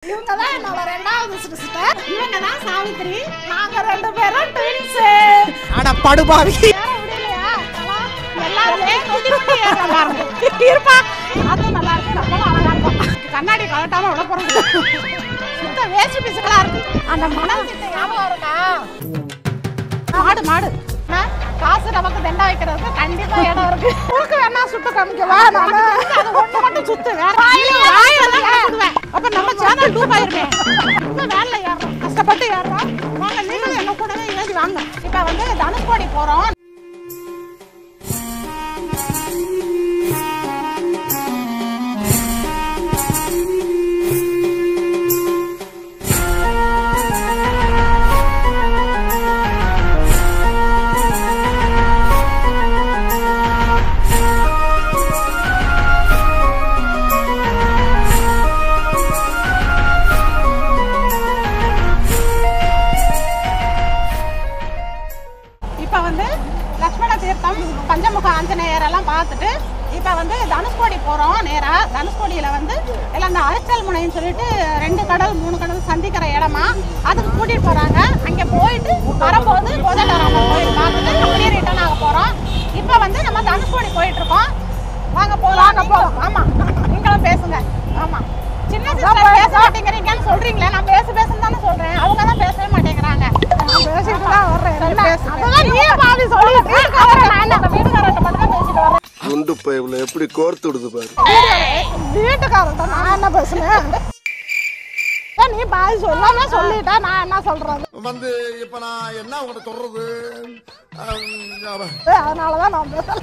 இவங்க தான் என்னோட ரெண்டாவது சிஸ்டர். இவங்க தான் சாவித்ரி. நாங்க ரெண்டு பேரும் ட்வின்ஸ். அட படுபாவி. எல்லாருமே குட்டி குட்டி நல்லா இருக்கும். இருப்பா. அது நல்லா இருக்கு. நம்மளும் அழகா இருக்கும். கண்ணாடி கலட்டாம விட போறது. சுத்த வேஸ்ட் பீஸ்களா இருக்கு. அந்த மணல் கிட்ட ஞாபகம் இருக்கா? மாடு மாடு. காசு நமக்கு தண்டா வைக்கிறதுக்கு கண்டிப்பா இடம் இருக்கு. உனக்கு வேணா சுட்டு காமிக்கவா? நானு அது ஒண்ணு மட்டும் சுத்து. வேற வாயில அப்ப நம்ம சேனல் டூப் ஆயிருமே. இந்த வேலைல ஏறோம். கஷ்டப்பட்டு ஏறோம். வாங்க நீங்களும் என்ன கூடவே ஏறி வாங்க. இப்ப வந்து தனுஷ்கோடி போறோம். பஞ்சமுக ஆஞ்சநேயர் எல்லாம் பார்த்துட்டு இப்போ வந்து தனுஷ்கோடி போகிறோம். நேராக தனுஷ்கோடியில் வந்து எல்லாம் இந்த அரிச்சல் முனைன்னு சொல்லிட்டு 2 கடல் 3 கடல் சந்திக்கிற இடமா அதுக்கு கூட்டிகிட்டு போகிறாங்க. அங்கே போயிட்டு வரும்போது கோதண்டராமர் கோயில் பார்த்துட்டு அப்படியே ரிட்டர்ன் ஆக போகிறோம். இப்போ வந்து நம்ம தனுஷ்கோடி போயிட்டுருக்கோம். வாங்க போகலாம். ஆமாம், நீங்களும் பேசுங்க. ஆமாம், சின்ன சிஸ்டர் பேச மாட்டேங்கிறீங்கன்னு சொல்கிறீங்களே, நான் பேசுன்னு தானே சொல்கிறேன். அவங்க தான் பேசவே மாட்டேங்கிறாங்க. குண்டு பைப்ல எப்படி கோர்த்து விடுது பாரு. வீட்டுக்காரன் நான் என்ன பேசுனேன்? நீ பாய் சொல்லாம சொல்லிட்டா நான் என்ன சொல்றது? வந்து இப்ப நான் என்ன உங்களை சொல்றது? அதனாலதான் நான் பேசல.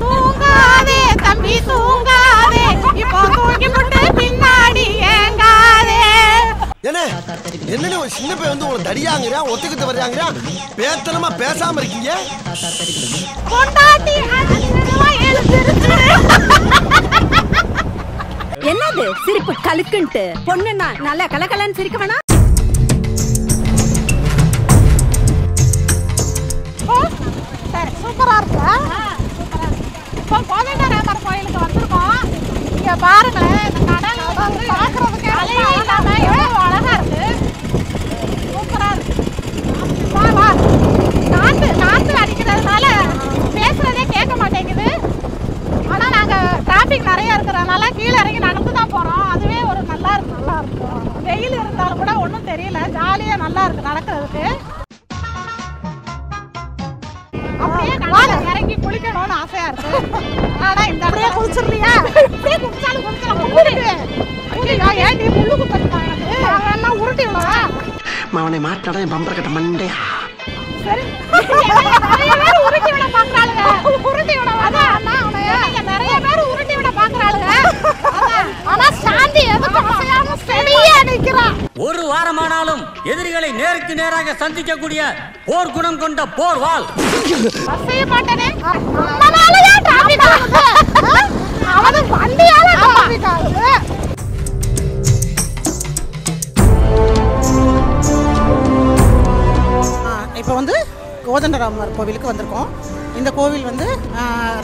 தூங்காதே தம்பி தூங்காதே, இப்போ தூங்கி போட்டு பின்னாடி ஏங்காதே. என்ன ஒரு சின்ன பையன் வந்து உங்களை தடியாங்கிறா, ஒத்துக்கிட்டு வர்றாங்கிறா, பேத்தனமா பேசாம இருக்கீங்க. என்னது சிரிப்பு கலுக்குன்ட்டு? பொண்ணுன்னா நல்லா கலகலன்னு சிரிக்க வேணா? சரி, சூப்பரா இருக்கு. இப்போ கோதண்டராமர் கோயிலுக்கு வந்திருக்கோம். இங்க பாருங்களேன், இந்த கடல் வந்து பார்க்கறதுக்கு எவ்வளவு அழகா இருக்கு. சூப்பரா இருக்கு. வா வா. காத்து அடிக்கிறதுனால பேசுறதே கேட்க மாட்டேங்குது. ஆனா நாங்க டிராபிக் நிறைய இருக்கிறதுனால கீழே இறங்கி நடந்து தான் போறோம். அதுவே ஒரு நல்லா இருக்கும். வெயில் இருந்தாலும் கூட ஒன்றும் தெரியல. ஜாலியா நல்லா இருக்கு நடக்கிறதுக்கு. அப்படியே கடல்ல இறங்கி குளிக்கணும்னு ஆசையா இருக்கு. ஆனா இந்த இடத்துல குளிச்சிடலையா? இப்படியே குளிச்சாலும் குளிக்கலாம். ஏன் நீ முள்ளு குத்தணுமா எனக்கு? அதெல்லாம் உருட்டி விடவா? அவனை மாட்டாடா என் பம்பர கட்ட மண்டே. சரி, நிறைய பேர் உருட்டி விட பாக்குறாளுங்க. உருட்டி விட நிறைய பேர் உருட்டி விட பாக்குறாளுங்க. ஆனா சாந்தி எதுக்கு அசையாம செடியா நிக்கிறா. ஒரு வாரமானாலும் எதிரிகளை நேருக்கு நேராக சந்திக்கக்கூடிய போர் குணம் கொண்ட போர் வாள். அசைய மாட்டேனே. நம்மளாலயா டிராபிக் ஆகுது? அவது வண்டியால டிராபிக் ஆகுது. இப்போ வந்து கோதண்டராமர் கோவிலுக்கு வந்திருக்கோம். இந்த கோவில் வந்து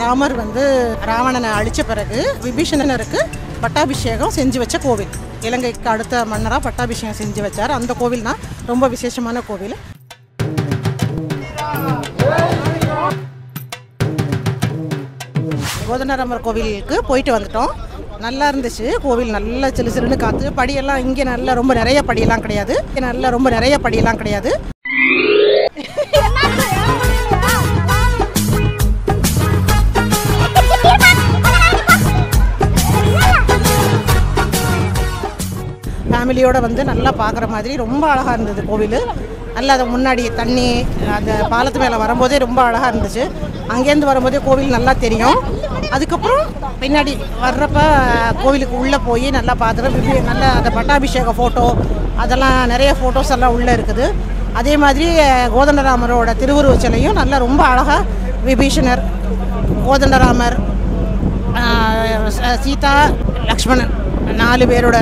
ராமர் வந்து ராவணனை அழித்த பிறகு விபீஷணருக்கு பட்டாபிஷேகம் செஞ்சு வச்ச கோவில். இலங்கைக்கு அடுத்த மன்னராக பட்டாபிஷேகம் செஞ்சு வச்சார். அந்த கோவில் தான் ரொம்ப விசேஷமான கோவில். கோதண்டராமர் கோவிலுக்கு போயிட்டு வந்துட்டோம். நல்லா இருந்துச்சு கோவில். நல்லா சிலு சிலுன்னு காற்று. படியெல்லாம் இங்கே நல்லா ரொம்ப நிறைய படியெல்லாம் கிடையாது. ஃபேமிலியோட வந்து நல்லா பார்க்குற மாதிரி ரொம்ப அழகாக இருந்தது கோவில். நல்லா அது முன்னாடி தண்ணி அந்த பாலத்து மேலே வரும்போதே ரொம்ப அழகாக இருந்துச்சு. அங்கேருந்து வரும்போதே கோவில் நல்லா தெரியும். அதுக்கப்புறம் பின்னாடி வர்றப்ப கோவிலுக்கு உள்ளே போய் நல்லா பார்த்துட்டு நல்லா அந்த பட்டாபிஷேக ஃபோட்டோ அதெல்லாம் நிறைய ஃபோட்டோஸ் எல்லாம் உள்ளே இருக்குது. அதே மாதிரி கோதண்டராமரோட திருவுருவச் சிலையும் நல்லா ரொம்ப அழகாக விபீஷணர், கோதண்டராமர், சீதா, லக்ஷ்மணன் 4 பேரோட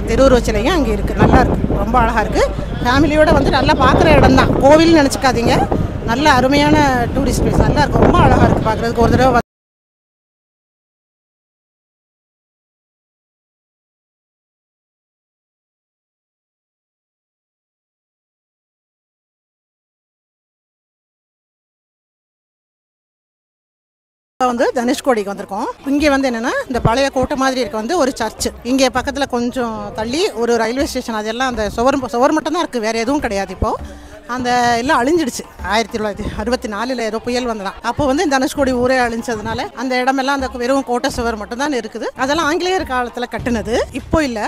திருவுருவச் சிலையும் அங்கே இருக்குது. நல்லா இருக்குது, ரொம்ப அழகாக இருக்குது. ஃபேமிலியோடு வந்து நல்லா பார்க்குற இடம் தான். கோவில்னு நினச்சிக்காதீங்க. நல்ல அருமையான டூரிஸ்ட் பிளேஸ். நல்லா இருக்கும், ரொம்ப அழகாக இருக்குது பார்க்குறதுக்கு. ஒரு தடவை வந்து தனுஷ்கோடிக்கு வந்திருக்கோம். இங்கே வந்து என்னென்னா இந்த பழைய கோட்டை மாதிரி இருக்க வந்து ஒரு சர்ச்சு. இங்கே பக்கத்தில் கொஞ்சம் தள்ளி ஒரு ரயில்வே ஸ்டேஷன். அதெல்லாம் அந்த சுவர் மட்டும்தான் இருக்குது, வேறு எதுவும் கிடையாது. இப்போது அந்த எல்லாம் அழிஞ்சிடுச்சு. 1964 ஏதோ புயல் வந்ததான். அப்போ வந்து தனுஷ்கோடி ஊரே அழிஞ்சதுனால அந்த இடமெல்லாம் அந்த வெறும் கோட்டை சுவர் மட்டும்தான் இருக்குது. அதெல்லாம் ஆங்கிலேயர் காலத்தில் கட்டுனது, இப்போ இல்லை.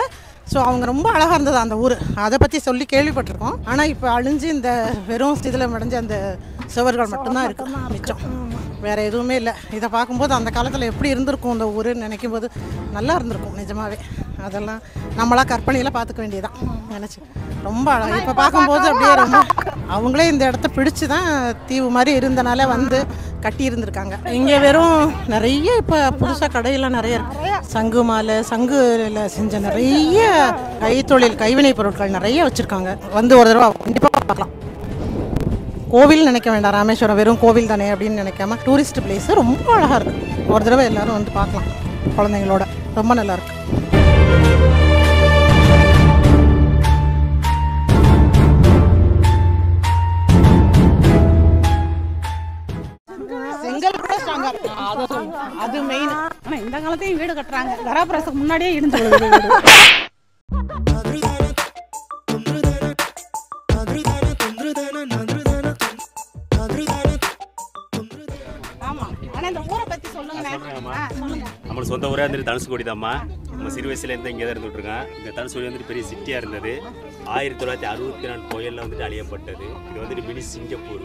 ஸோ அவங்க ரொம்ப அழகாக இருந்தது அந்த ஊர். அதை பற்றி சொல்லி கேள்விப்பட்டிருக்கோம். ஆனால் இப்போ அழிஞ்சு இந்த வெறும் இதில் முடிஞ்ச அந்த சுவர்கள் மட்டும்தான் இருக்குது மிச்சம், வேறு எதுவுமே இல்லை. இதை பார்க்கும்போது அந்த காலத்தில் எப்படி இருந்திருக்கும் இந்த ஊருன்னு நினைக்கும் போது நல்லா இருந்திருக்கும் நிஜமாவே. அதெல்லாம் நம்மளா கற்பனையில் பார்த்துக்க வேண்டியதான் நினச்சி ரொம்ப அழகாக இப்போ பார்க்கும்போது அப்படியே ரொம்ப அவங்களே இந்த இடத்த பிடிச்சி தான் தீவு மாதிரி இருந்தனால வந்து கட்டி இருந்திருக்காங்க. இங்கே வெறும் நிறைய இப்போ புதுசாக கடையெல்லாம் நிறைய சங்கு மாலை, சங்குல செஞ்ச நிறைய கைத்தொழில் கைவினை பொருட்கள் நிறைய வச்சுருக்காங்க. வந்து ஒரு தடவை கண்டிப்பாக பார்க்கலாம். கோவில் நினைக்க வேண்டாம், ராமேஸ்வரம் வெறும் கோவில் தானே அப்படின்னு நினைக்காம டூரிஸ்ட் பிளேஸு ரொம்ப அழகாக இருக்குது. ஒரு தடவை எல்லோரும் வந்து பார்க்கலாம் குழந்தைங்களோட, ரொம்ப நல்லாயிருக்கு. அது மெயின். ஆனால் இந்த காலத்தையும் வீடு கட்டுறாங்க, கராபுரத்துக்கு முன்னாடியே இடிஞ்சு விழுது. நம்மளுக்கு சொந்த ஊராக இருந்துட்டு தனுஷ்கோடி தான்மா. நம்ம சிறு வயசுலேருந்து இங்கே தான் இருந்துகிட்ருக்கேன். இந்த தனுஷ்கோடி வந்துட்டு பெரிய சிட்டியாக இருந்தது. 1964 புயலில் வந்துட்டு அழியப்பட்டது. இது வந்துட்டு மினி சிங்கப்பூர்.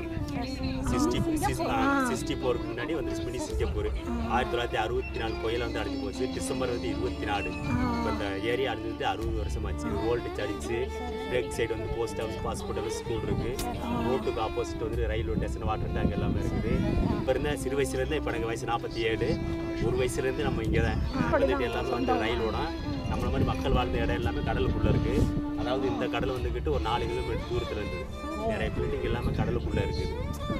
64 முன்னாடி வந்து மினி சிங்கப்பூர். 1964 புயலில் வந்து அழிஞ்சு போச்சு. டிசம்பர் வந்து 24. இப்போ இந்த ஏரியா அழிஞ்சிட்டு 60 வருஷம் ஆச்சு. ஓல்டு சர்ச்சு, பேக் சைடு வந்து post office, passport office, school இருக்குது. ரோட்டுக்கு ஆப்போசிட் வந்து ரயில்வே ஸ்டேஷன், வாட்டர் டேங்க் எல்லாமே இருக்குது. இப்போ இருந்த சிறு வயசுலேருந்து இப்போ எனக்கு வயசு 47. ஒரு வயசுலேருந்து நம்ம இங்கே தான் வந்துட்டு எல்லாமே வந்து ரயில் ஓடும். நம்மள மாதிரி மக்கள் வாழ்ந்த இடம் எல்லாமே கடலுக்குள்ளே இருக்குது. அதாவது இந்த கடல் வந்துக்கிட்டு ஒரு 4 கிலோமீட்டர் தூரத்தில் இருக்குது. நிறைய பில்டிங் எல்லாமே கடலுக்குள்ளே இருக்குது.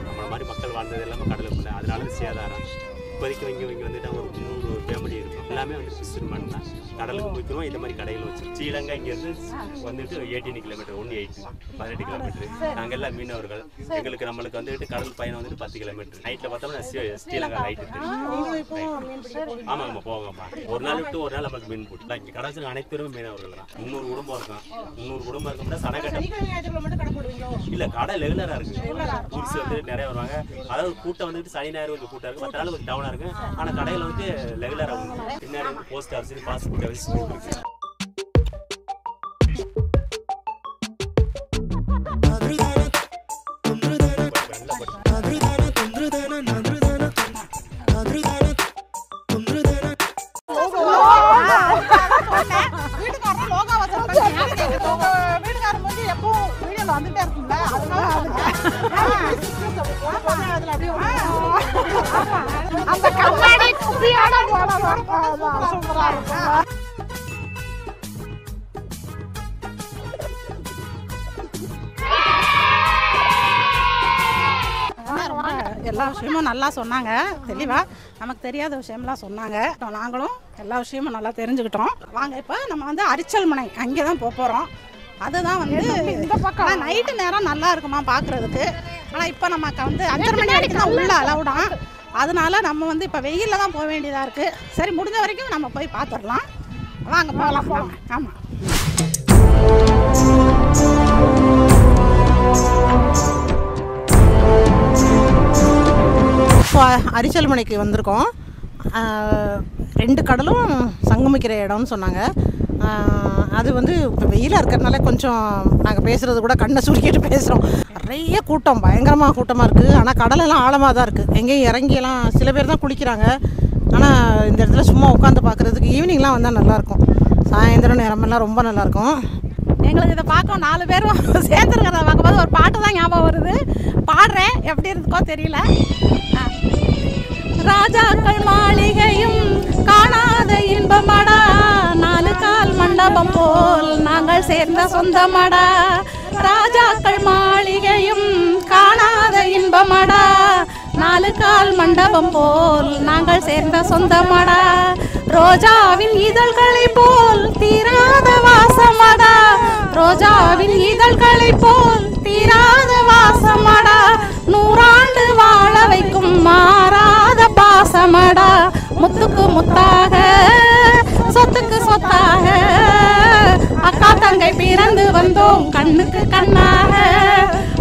நம்மள மாதிரி மக்கள் வாழ்ந்தது எல்லாமே கடலுக்குள்ளே. அதனால சேதாரம். இப்போதைக்கு இங்கே வந்துட்டு ஒரு 300 ஃபேமிலி இருக்கும். எல்லாமே வந்து ஃபிஷர்மேன் தான். கடலுக்கு போய்க்கிறோம். இந்த மாதிரி கடையில் வச்சு ஸ்ரீலங்கா இங்கேருந்து வந்துட்டு 18 கிலோமீட்டர், 18 கிலோமீட்டர். நாங்கள் எல்லாம் மீனவர்கள். நம்மளுக்கு வந்துட்டு கடல் பயணம் வந்துட்டு 10 கிலோமீட்டர். நைட்டில் பார்த்தோம்னா ஸ்ரீலங்கா ரைட்டு. ஆமாங்கம்மா, போங்கம்மா. ஒரு நாள் விட்டு ஒரு நாள் நம்மளுக்கு மீன் போட்டு இங்கே கடை வச்சு அனைத்து மீனவர்கள் தான். 300 குடும்பம் இருக்கும். 300 குடும்பம் இருக்கும்னா சனக்கட்டம் இல்லை, கடை ரெகுலராக இருக்குது. டூரிஸ்ட் வந்து நிறைய வருவாங்க. அதாவது கூட்டம் வந்துட்டு சனி ஞாயிறு கொஞ்சம் கூட்டம் இருக்குது. 10 நாள் கொஞ்சம் டவுனாக இருக்குது. ஆனால் கடையில் வந்து ரெகுலராக வந்து பின்னாடி வந்து post office, passport office, school இருக்குது. அந்த கண்ணாடி குப்பியோட எல்லா விஷயமும் நல்லா சொன்னாங்க. தெளிவா நமக்கு தெரியாத விஷயம்லாம் சொன்னாங்க. நாங்களும் எல்லா விஷயமும் நல்லா தெரிஞ்சுக்கிட்டோம். வாங்க இப்போ நம்ம வந்து அரிச்சல் முனை அங்கே தான் போகிறோம். அதுதான் வந்து இந்த பக்கம் நைட்டு நேரம் நல்லா இருக்குமா பார்க்குறதுக்கு. ஆனால் இப்போ நமக்கு வந்து 5:30 மணி வரைக்கும் தான் உள்ள அலவுடான். அதனால நம்ம வந்து இப்போ வெயிலில் தான் போக வேண்டியதாக இருக்குது. சரி, முடிஞ்ச வரைக்கும் நம்ம போய் பார்த்துடலாம். வாங்க போகலாம். ஆமாம், இப்போ அரிச்சல் முனைக்கு வந்திருக்கோம். 2 கடலும் சங்கமிக்கிற இடம்னு சொன்னாங்க. அது வந்து இப்போ வெயிலாக இருக்கிறதுனால கொஞ்சம் நாங்கள் பேசுகிறது கூட கண்ணை சுருக்கிட்டு பேசுகிறோம். நிறைய கூட்டம், பயங்கரமாக கூட்டமாக இருக்குது. ஆனால் கடலெல்லாம் ஆழமாக தான் இருக்குது. எங்கேயும் இறங்கியெல்லாம் சில பேர் தான் குளிக்கிறாங்க. ஆனால் இந்த இடத்துல சும்மா உட்காந்து பார்க்குறதுக்கு ஈவினிங்லாம் வந்தால் நல்லாயிருக்கும். சாயந்தரம் நேரமெல்லாம் ரொம்ப நல்லாயிருக்கும். எங்களுக்கு இதை பார்க்க 4 பேரும் சேர்ந்துருக்கிறத பார்க்கும்போது ஒரு பாட்டு தான் ஞாபகம் வருது. பாடுறேன், எப்படி இருக்கோ தெரியல. ராஜாக்கள் மாளிகையும் காணாத இன்பமடா, 4 கால் மண்டபம் போல் நாங்கள் சேர்ந்த சொந்தமடா. ராஜாக்கள் மாளிகையும் காணாத இன்பமடா, 4 கால் மண்டபம் போல் நாங்கள் சேர்ந்த சொந்தமடா. ரோஜாவின் இதழ்களை போல் தீராத வாசமடா, ரோஜாவின் இதழ்களை போல் தீராத வாசமடா. 100 ஆண்டு வாழ வைக்கும் மாறாத பாசமடா. பிறந்து வந்தோம் கண்ணுக்கு கண்ணாக,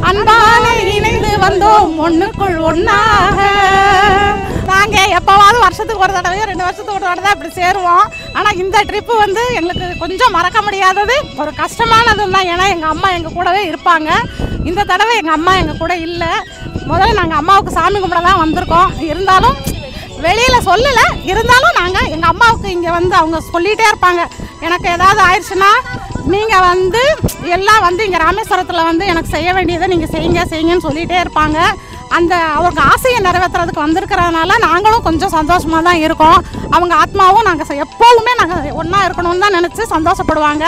அன்பாலே இணைந்து வந்தோம் ஒண்ணுக்குள் ஒண்ணாக. நாங்க எப்பவாவது வருஷத்துக்கு ஒரு தடவை 2 வருஷத்துக்கு ஒரு தடவை தான் இப்படி சேருவோம். ஆனா இந்த ட்ரிப்பு வந்து எங்களுக்கு கொஞ்சம் மறக்க முடியாதது, ஒரு கஷ்டமானது தான். ஏன்னா எங்க அம்மா எங்க கூடவே இருப்பாங்க. இந்த தடவை எங்க அம்மா எங்க கூட இல்லை. முதல்ல நாங்கள் அம்மாவுக்கு சாமி கும்பிட தான் வந்திருக்கோம். இருந்தாலும் வெளியில் சொல்லலை. இருந்தாலும் நாங்கள் எங்கள் அம்மாவுக்கு இங்கே வந்து அவங்க சொல்லிகிட்டே இருப்பாங்க, எனக்கு ஏதாவது ஆயிடுச்சுன்னா நீங்கள் வந்து எல்லாம் வந்து இங்கே ராமேஸ்வரத்தில் வந்து எனக்கு செய்ய வேண்டியதை நீங்கள் செய்யுங்கன்னு சொல்லிகிட்டே இருப்பாங்க. அந்த அவங்க ஆசையை நிறைவேற்றுறதுக்கு வந்திருக்கிறதுனால நாங்களும் கொஞ்சம் சந்தோஷமாக தான் இருக்கோம். அவங்க ஆத்மாவும் நாங்கள் எப்போவுமே நாங்கள் ஒன்றா இருக்கணும்னு தான் நினச்சி சந்தோஷப்படுவாங்க.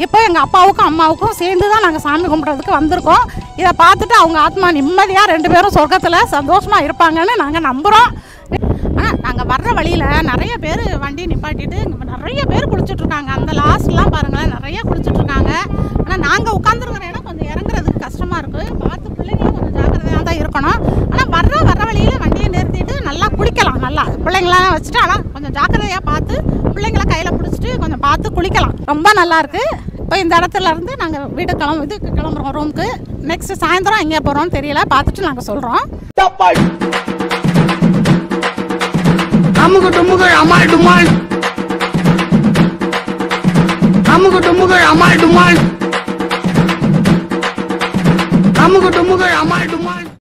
இப்போ எங்கள் அப்பாவுக்கும் அம்மாவுக்கும் சேர்ந்து தான் நாங்கள் சாமி கும்பிட்றதுக்கு வந்திருக்கோம். இதை பார்த்துட்டு அவங்க ஆத்மா நிம்மதியாக 2 பேரும் சொர்க்கத்தில் சந்தோஷமாக இருப்பாங்கன்னு நாங்கள் நம்புகிறோம். ஆனால் நாங்கள் வர்ற வழியில் நிறைய பேர் வண்டி நிப்பாட்டிட்டு நிறைய பேர் குளிச்சுட்ருக்காங்க. அந்த லாஸ்ட்லாம் பாருங்களேன், நிறைய குளிச்சுட்ருக்காங்க. ஆனால் நாங்கள் உட்காந்துருக்கிற இடம் கொஞ்சம் இறங்குறதுக்கு கஷ்டமாக இருக்குது. பார்த்து பிள்ளைங்களும் கொஞ்சம் ஜாக்கிரதையாக தான் இருக்கணும். ஆனால் வர்ற வழியில் வண்டியை நிறுத்திட்டு நல்லா குளிக்கலாம். நல்லா பிள்ளைங்களாம் வச்சுட்டு, ஆனால் கொஞ்சம் ஜாக்கிரதையாக பார்த்து பிள்ளைங்களை கையில் பிடிச்சிட்டு கொஞ்சம் பார்த்து குளிக்கலாம். ரொம்ப நல்லாயிருக்கு. இப்போ இந்த இடத்துல இருந்து நாங்கள் வீட்டுக்கு கிளம்புறோம் ரூமுக்கு. நெக்ஸ்ட் சாயந்தரம் எங்கே போகிறோம்னு தெரியல, பார்த்துட்டு நாங்கள் சொல்கிறோம். அமுகு டுமுகு அமால் டுமால், அமுகு டுமுகு அமால் டுமால், அமுகு டுமுகு அமால்